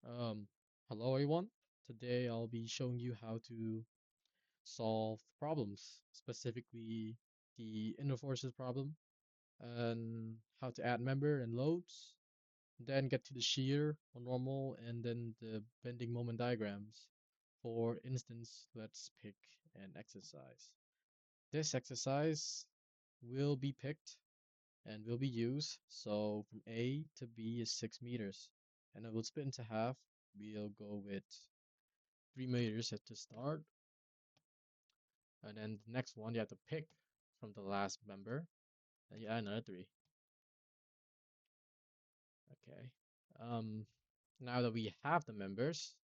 Um, Hello everyone. Today I'll be showing you how to solve problems, specifically the inner forces problem, and how to add member and loads, then get to the shear or normal, and then the bending moment diagrams. For instance, let's pick an exercise. This exercise will be picked and will be used. So from A to B is 6 meters, and it will split into half. We'll go with 3 meters at the start, and then the next one you have to pick from the last member, and you add another three. Okay. Um, Now that we have the members,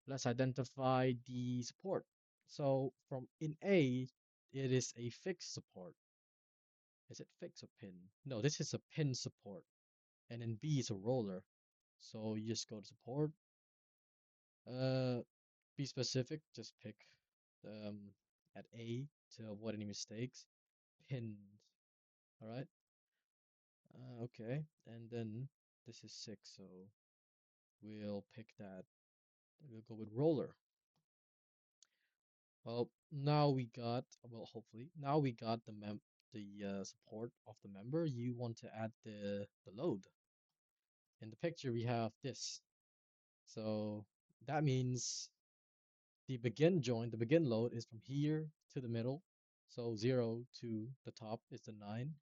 let's identify the support. So from in A, it is a fixed support. Is it fixed or pin? No, this is a pin support, and in B is a roller. So you just go to support. Uh, be specific. Just pick um at A to avoid any mistakes. Pins. All right. Okay, and then this is 6, so we'll pick that. We'll go with roller. Well, hopefully, now we got the support of the member. You want to add the load. In the picture, we have this. So that means the begin load is from here to the middle. So 0 to the top is the 9.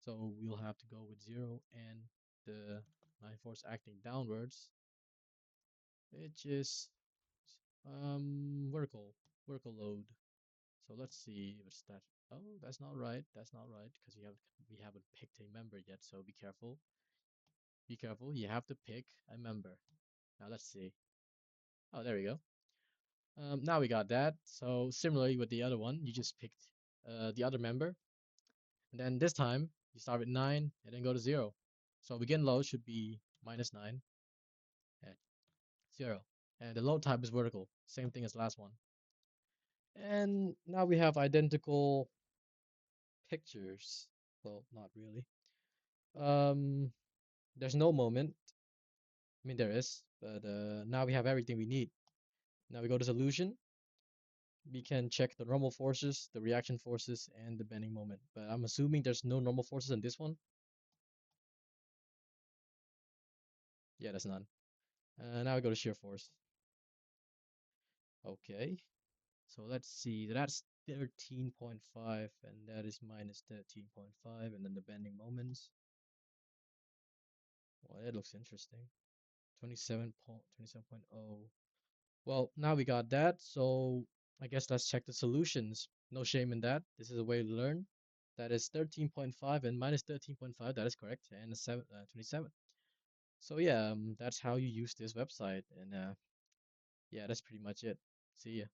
So we'll have to go with 0 and the 9 force acting downwards, which is vertical load. So let's see what's that. Oh, that's not right. That's not right because we haven't picked a member yet. So be careful. Be careful. You have to pick a member. Now let's see. Oh, there we go. Now we got that. So similarly with the other one, you just picked the other member, and then this time you start with 9 and then go to 0. So begin load should be -9 at 0, and the load type is vertical. Same thing as last one. And now we have identical pictures. Well, not really. Um, there's no moment. I mean, there is, but now we have everything we need. Now we go to solution. We can check the normal forces, the reaction forces, and the bending moment. But I'm assuming there's no normal forces in this one. Yeah, there's none. Now we go to shear force. Okay, so let's see. That's 13.5, and that is minus 13.5, and then the bending moments. Well, that looks interesting. 27.0. Well, now we got that, so I guess let's check the solutions. No shame in that. This is a way to learn. That is 13.5 and minus 13.5. That is correct, and 27. So yeah, that's how you use this website, and yeah, that's pretty much it. See ya.